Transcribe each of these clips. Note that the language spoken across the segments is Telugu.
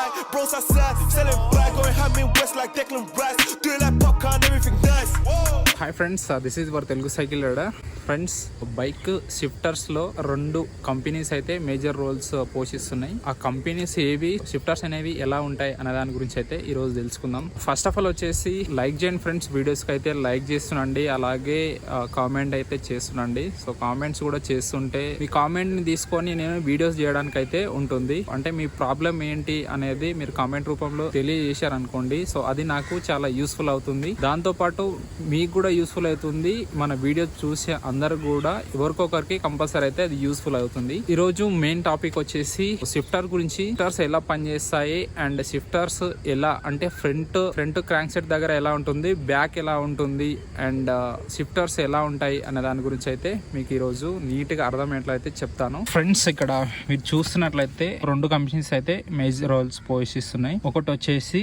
like bros outside, selling black, going ham in west like Declan Rice, doing like popcorn, everything nice. Hi friends, this is our Telugu cycle rider. Friends, bike షిఫ్టర్స్లో 2 కంపెనీస్ అయితే మేజర్ రోల్స్ పోషిస్తున్నాయి. ఆ కంపెనీస్ ఏవి, షిఫ్టర్స్ అనేవి ఎలా ఉంటాయి అనే దాని గురించి అయితే ఈ రోజు తెలుసుకుందాం. ఫస్ట్ ఆఫ్ ఆల్ వచ్చేసి లైక్ చేయండి ఫ్రెండ్స్, వీడియోస్కి అయితే లైక్ చేస్తుండండి, అలాగే కామెంట్ అయితే చేస్తుండండి. సో కామెంట్స్ కూడా చేస్తుంటే మీ కామెంట్ని తీసుకొని నేను వీడియోస్ చేయడానికి అయితే ఉంటుంది. అంటే మీ ప్రాబ్లం ఏంటి అనేది మీరు కామెంట్ రూపంలో తెలియజేశారనుకోండి, సో అది నాకు చాలా యూస్ఫుల్ అవుతుంది. దాంతోపాటు మీకు కూడా యూస్ఫుల్ అవుతుంది. మన వీడియో చూసే అందరు కూడా ఎవరికొకరికి కంపల్సరీ అయితే అది యూస్ఫుల్ అవుతుంది. ఈ రోజు మెయిన్ టాపిక్ వచ్చేసి షిఫ్టర్ గురించి. షిఫ్టర్స్ ఎలా పనిచేస్తాయి అండ్ షిఫ్టర్స్ ఎలా అంటే ఫ్రంట్ క్రాంక్ సెట్ దగ్గర ఎలా ఉంటుంది, బ్యాక్ ఎలా ఉంటుంది అండ్ షిఫ్టర్స్ ఎలా ఉంటాయి అనే దాని గురించి అయితే మీకు ఈ రోజు నీట్ గా అర్థమయ్యేట్లయితే చెప్తాను. ఫ్రెండ్స్, ఇక్కడ మీరు చూస్తున్నట్లయితే 2 కంపెనీస్ అయితే మేజర్ రోల్స్ పోషిస్తున్నాయి. ఒకటి వచ్చేసి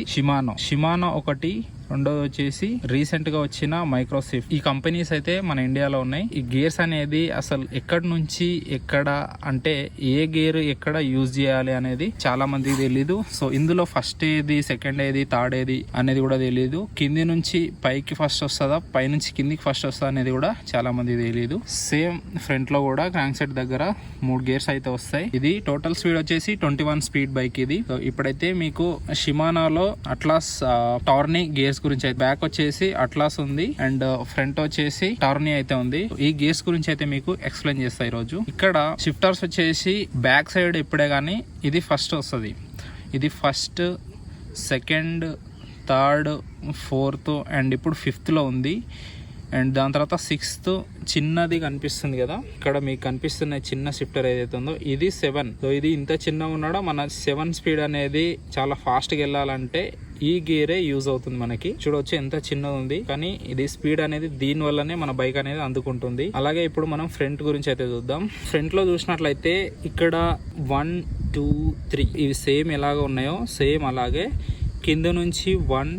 షిమానో ఒకటి, రెండోది వచ్చేసి రీసెంట్ గా వచ్చిన మైక్రోషిఫ్ట్. ఈ కంపెనీస్ అయితే మన ఇండియాలో ఉన్నాయి. ఈ గేర్స్ అనేది అసలు ఎక్కడి నుంచి ఎక్కడ అంటే ఏ గేర్ ఎక్కడ యూజ్ చేయాలి అనేది చాలా మందికి తెలీదు. సో ఇందులో ఫస్ట్ ఏది, సెకండ్ ఏది, థర్డ్ ఏది అనేది కూడా తెలియదు. కింది నుంచి పైకి ఫస్ట్ వస్తుందా, పై నుంచి కిందికి ఫస్ట్ వస్తుందా అనేది కూడా చాలా మందికి తెలియదు. సేమ్ ఫ్రంట్ లో కూడా క్రాంక్ సెట్ దగ్గర 3 గేర్స్ అయితే వస్తాయి. ఇది టోటల్ స్పీడ్ వచ్చేసి 21 స్పీడ్ బైక్ ఇది. సో ఇప్పుడైతే మీకు షిమానోలో అట్లాస్ టార్నీ గేర్స్ గురించి అయితే, బ్యాక్ వచ్చేసి అట్లాస్ ఉంది అండ్ ఫ్రంట్ వచ్చేసి టార్నీ అయితే ఉంది. ఈ గేర్స్ గురించి అయితే మీకు ఎక్స్ప్లెయిన్ చేస్తా ఈ రోజు. ఇక్కడ షిఫ్టర్స్ వచ్చేసి బ్యాక్ సైడ్ ఎప్పుడే గానీ ఇది ఫస్ట్ వస్తుంది. ఇది first, second, third, fourth and ఇప్పుడు 5th లో ఉంది. అండ్ దాని తర్వాత 6th చిన్నది కనిపిస్తుంది కదా, ఇక్కడ మీకు కనిపిస్తున్న చిన్న షిఫ్టర్ ఏదైతే ఉందో ఇది 7. సో ఇది ఇంత చిన్నగా ఉన్నాడో మన 7 స్పీడ్ అనేది చాలా ఫాస్ట్గా వెళ్ళాలంటే ఈ గేరే యూజ్ అవుతుంది. మనకి చూడవచ్చు ఎంత చిన్నది ఉంది, కానీ ఇది స్పీడ్ అనేది దీని వల్లనే మన బైక్ అనేది అందుకుంటుంది. అలాగే ఇప్పుడు మనం ఫ్రంట్ గురించి అయితే చూద్దాం. ఫ్రంట్ లో చూసినట్లయితే ఇక్కడ 1, 2, 3 ఇవి సేమ్ ఎలాగ ఉన్నాయో సేమ్ అలాగే కింద నుంచి 1,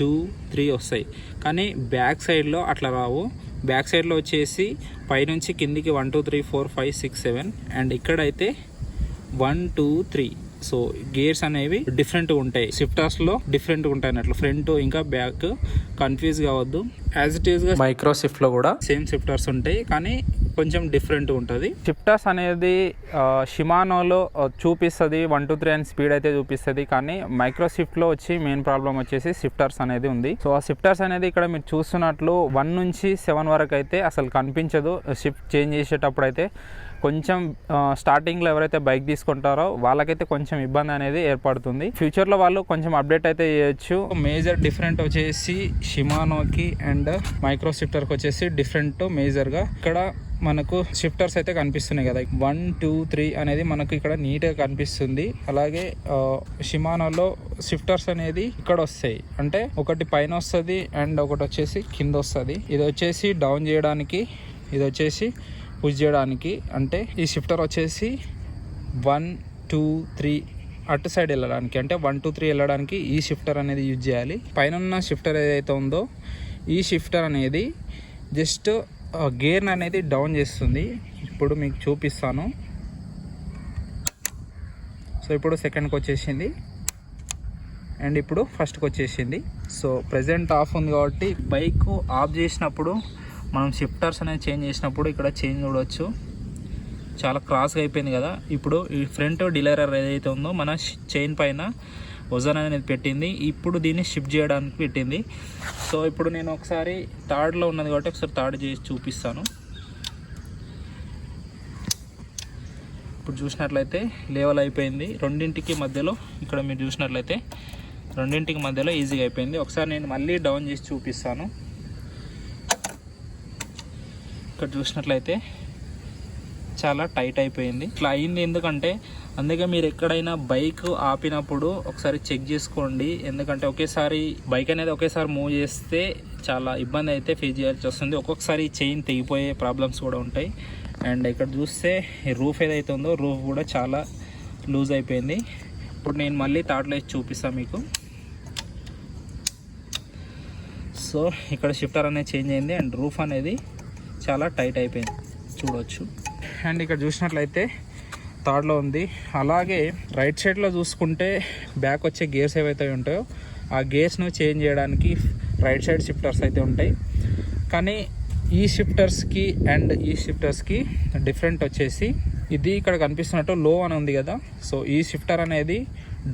2, 3 వస్తాయి. కానీ బ్యాక్ సైడ్లో అట్లా రావు. బ్యాక్ సైడ్లో వచ్చేసి పైనుంచి కిందికి 1, 2, 3, 4, 5, 6, 7 అండ్ ఇక్కడైతే 1, 2, 3. సో గేర్స్ అనేవి డిఫరెంట్ ఉంటాయి. షిఫ్టర్స్ లో డిఫరెంట్ ఉంటాయి అన్నట్లు, ఫ్రంట్ ఇంకా బ్యాక్ కన్ఫ్యూజ్ కావద్దు. యాజ్ ఇట్ ఈస్ గా మైక్రో షిఫ్ట్ లో కూడా సేమ్ షిఫ్టర్స్ ఉంటాయి, కానీ కొంచెం డిఫరెంట్ ఉంటుంది. షిఫ్టర్స్ అనేది షిమానోలో చూపిస్తుంది 1, 2, 3 అని స్పీడ్ అయితే చూపిస్తుంది, కానీ మైక్రో షిఫ్ట్ లో వచ్చి మెయిన్ ప్రాబ్లం వచ్చేసి షిఫ్టర్స్ అనేది ఉంది. సో ఆ షిఫ్టర్స్ అనేది ఇక్కడ మీరు చూస్తున్నట్లు 1 నుంచి 7 వరకు అయితే అసలు కనిపించదు. షిఫ్ట్ చేంజ్ చేసేటప్పుడు అయితే కొంచెం స్టార్టింగ్లో ఎవరైతే బైక్ తీసుకుంటారో వాళ్ళకైతే కొంచెం ఇబ్బంది అనేది ఏర్పడుతుంది. ఫ్యూచర్లో వాళ్ళు కొంచెం అప్డేట్ అయితే చేయొచ్చు. మేజర్ డిఫరెంట్ వచ్చేసి షిమానోకి అండ్ మైక్రో షిఫ్టర్కి వచ్చేసి డిఫరెంట్ మేజర్గా ఇక్కడ మనకు షిఫ్టర్స్ అయితే కనిపిస్తున్నాయి కదా, 1, 2, 3 అనేది మనకు ఇక్కడ నీట్గా కనిపిస్తుంది. అలాగే షిమానోలో షిఫ్టర్స్ అనేది ఇక్కడ వస్తాయి, అంటే ఒకటి పైన వస్తుంది అండ్ ఒకటి వచ్చేసి కింద వస్తుంది. ఇది వచ్చేసి డౌన్ చేయడానికి, ఇది వచ్చేసి పుష్ చేయడానికి. అంటే ఈ షిఫ్టర్ వచ్చేసి 1, 2, 3 అటు సైడ్ వెళ్ళడానికి, అంటే 1, 2, 3 వెళ్ళడానికి ఈ షిఫ్టర్ అనేది యూజ్ చేయాలి. పైన ఉన్న షిఫ్టర్ ఏదైతే ఉందో ఈ షిఫ్టర్ అనేది జస్ట్ గేర్ అనేది డౌన్ చేస్తుంది. ఇప్పుడు మీకు చూపిస్తాను. సో ఇప్పుడు సెకండ్కి వచ్చేసింది అండ్ ఇప్పుడు ఫస్ట్కి వచ్చేసింది. సో ప్రెజెంట్ ఆఫ్ ఉంది కాబట్టి బైక్ ఆఫ్ చేసినప్పుడు మనం షిఫ్టర్స్ అనేది చేంజ్ చేసినప్పుడు ఇక్కడ చేంజ్ చూడవచ్చు, చాలా క్రాస్గా అయిపోయింది కదా. ఇప్పుడు ఈ ఫ్రంట్ డిలైరర్ ఏదైతే ఉందో మన చైన్ పైన వజన్ అనేది పెట్టింది, ఇప్పుడు దీన్ని షిఫ్ట్ చేయడానికి పెట్టింది. సో ఇప్పుడు నేను ఒకసారి థర్డ్లో ఉన్నది కాబట్టి ఒకసారి థర్డ్ చేసి చూపిస్తాను. ఇప్పుడు చూసినట్లయితే లెవెల్ అయిపోయింది రెండింటికి మధ్యలో. ఇక్కడ మీరు చూసినట్లయితే రెండింటికి మధ్యలో ఈజీగా అయిపోయింది. ఒకసారి నేను మళ్ళీ డౌన్ చేసి చూపిస్తాను. ఇక్కడ చూసినట్లయితే చాలా టైట్ అయిపోయింది. ఇట్లా అయింది ఎందుకంటే, అందుకే మీరు ఎక్కడైనా బైక్ ఆపినప్పుడు ఒకసారి చెక్ చేసుకోండి. ఎందుకంటే ఒకేసారి బైక్ అనేది ఒకేసారి మూవ్ చేస్తే చాలా ఇబ్బంది అయితే ఫేస్ చేయాల్సి వస్తుంది. ఒక్కొక్కసారి చైన్ తెగిపోయే ప్రాబ్లమ్స్ కూడా ఉంటాయి. అండ్ ఇక్కడ చూస్తే రూఫ్ ఏదైతే ఉందో రూఫ్ కూడా చాలా లూజ్ అయిపోయింది. ఇప్పుడు నేను మళ్ళీ థర్డ్ వేసి చూపిస్తాను మీకు. సో ఇక్కడ షిఫ్టర్ అనేది చేంజ్ అయింది అండ్ రూఫ్ అనేది చాలా టైట్ అయిపోయింది చూడవచ్చు. అండ్ ఇక్కడ చూసినట్లయితే థర్డ్లో ఉంది. అలాగే రైట్ సైడ్లో చూసుకుంటే బ్యాక్ వచ్చే గేర్స్ ఏవైతే ఉంటాయో ఆ గేర్స్ను చేంజ్ చేయడానికి రైట్ సైడ్ షిఫ్టర్స్ అయితే ఉంటాయి. కానీ ఈ షిఫ్టర్స్కి అండ్ ఈ షిఫ్టర్స్కి డిఫరెంట్ వచ్చేసి ఇది ఇక్కడ కనిపిస్తున్నట్టు లో అని ఉంది కదా, సో ఈ షిఫ్టర్ అనేది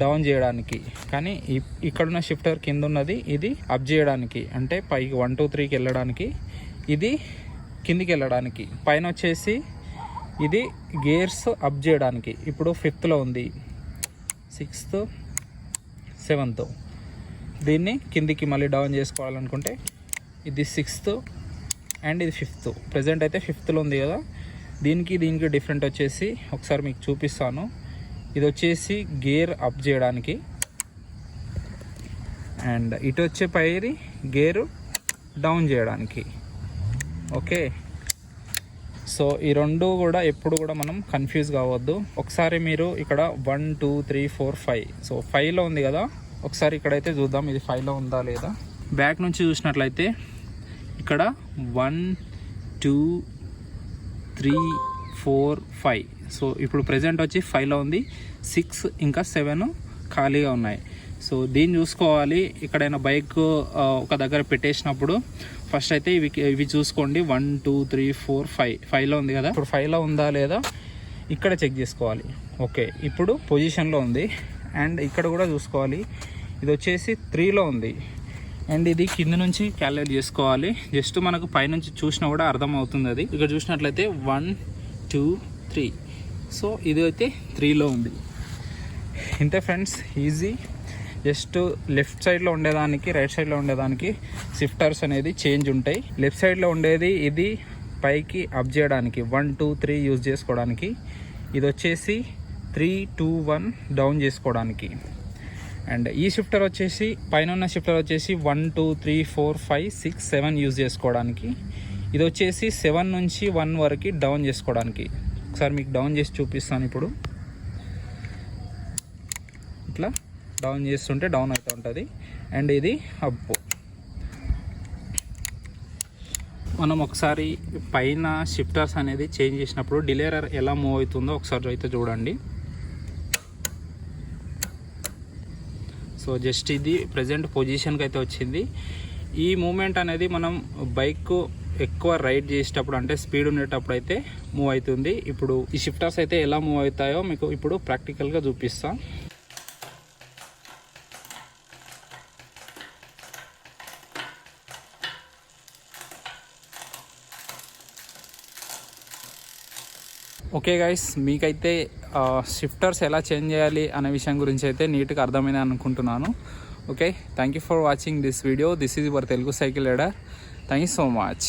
డౌన్ చేయడానికి, కానీ ఇక్కడున్న షిఫ్టర్ కింద ఉన్నది ఇది అప్ చేయడానికి, అంటే పైకి 1 2 3కి వెళ్ళడానికి, ఇది కిందికి వెళ్ళడానికి. పైన వచ్చేసి ఇది గేర్స్ అప్ చేయడానికి. ఇప్పుడు 5థ్లో ఉంది, 6th 7th, దీన్ని కిందికి మళ్ళీ డౌన్ చేసుకోవాలనుకుంటే ఇది 6th అండ్ ఇది 5th. ప్రజెంట్ అయితే 5థ్లో ఉంది కదా, దీనికి డిఫరెంట్ వచ్చేసి ఒకసారి మీకు చూపిస్తాను. ఇది వచ్చేసి గేర్ అప్ చేయడానికి అండ్ ఇటు వచ్చే పైది గేరు డౌన్ చేయడానికి. ఓకే, సో ఈ రెండు కూడా ఎప్పుడు కూడా మనం కన్ఫ్యూజ్ కావద్దు. ఒకసారి మీరు ఇక్కడ 1 2 3 4 5, సో 5లో ఉంది కదా, ఒకసారి ఇక్కడైతే చూద్దాం ఇది 5లో ఉందా లేదా. బ్యాక్ నుంచి చూసినట్లయితే ఇక్కడ 1 2 3 4 5, సో ఇప్పుడు ప్రజెంట్ వచ్చి 5లో ఉంది, 6 ఇంకా 7 ఖాళీగా ఉన్నాయి. సో దీన్ని చూసుకోవాలి. ఎక్కడైనా బైక్ ఒక దగ్గర పెట్టేసినప్పుడు ఫస్ట్ అయితే ఇవి చూసుకోండి. 1 2 3 4 5లో ఉంది కదా, ఇప్పుడు 5లో ఉందా లేదా ఇక్కడ చెక్ చేసుకోవాలి. ఓకే, ఇప్పుడు పొజిషన్లో ఉంది. అండ్ ఇక్కడ కూడా చూసుకోవాలి, ఇది వచ్చేసి 3లో ఉంది. అండ్ ఇది కింద నుంచి క్యాలిక్యులేట్ చేసుకోవాలి. జస్ట్ మనకు పైనుంచి చూసినా కూడా అర్థమవుతుంది. అది ఇక్కడ చూసినట్లయితే 1 2 3, సో ఇది అయితే 3లో ఉంది. ఇంతే ఫ్రెండ్స్, ఈజీ. జస్ట్ లెఫ్ట్ సైడ్లో ఉండేదానికి రైట్ సైడ్లో ఉండేదానికి షిఫ్టర్స్ అనేది చేంజ్ ఉంటాయి. లెఫ్ట్ సైడ్లో ఉండేది ఇది పైకి అప్ చేయడానికి 1 2 3 యూజ్ చేసుకోవడానికి, ఇది వచ్చేసి 3 2 1 డౌన్ చేసుకోవడానికి. అండ్ ఈ షిఫ్టర్ వచ్చేసి పైన ఉన్న షిఫ్టర్ వచ్చేసి 1 2 3 4 5 6 7 యూజ్ చేసుకోవడానికి, ఇది వచ్చేసి 7 నుంచి 1 వరకు డౌన్ చేసుకోవడానికి. ఒకసారి మీకు డౌన్ చేసి చూపిస్తాను. ఇప్పుడు ఇట్లా డౌన్ చేస్తుంటే డౌన్ అవుతూ ఉంటుంది. అండ్ ఇది అప్. మనం ఒకసారి పైన షిఫ్టర్స్ అనేది చేంజ్ చేసినప్పుడు డిలేరర్ ఎలా మూవ్ అవుతుందో ఒకసారి అయితే చూడండి. సో జస్ట్ ఇది ప్రజెంట్ పొజిషన్కి అయితే వచ్చింది. ఈ మూమెంట్ అనేది మనం బైక్ ఎక్కువ రైడ్ చేసేటప్పుడు, అంటే స్పీడ్ ఉండేటప్పుడు అయితే మూవ్ అవుతుంది. ఇప్పుడు ఈ షిఫ్టర్స్ అయితే ఎలా మూవ్ అవుతాయో మీకు ఇప్పుడు ప్రాక్టికల్గా చూపిస్తాం. ఓకే గైస్, మీకైతే షిఫ్టర్స్ ఎలా చేంజ్ చేయాలి అనే విషయం గురించి అయితే నీట్గా అర్థమైంది అనుకుంటున్నాను. Okay, thank you for watching this video. This is your Telugu cycle rider. Thank you so much.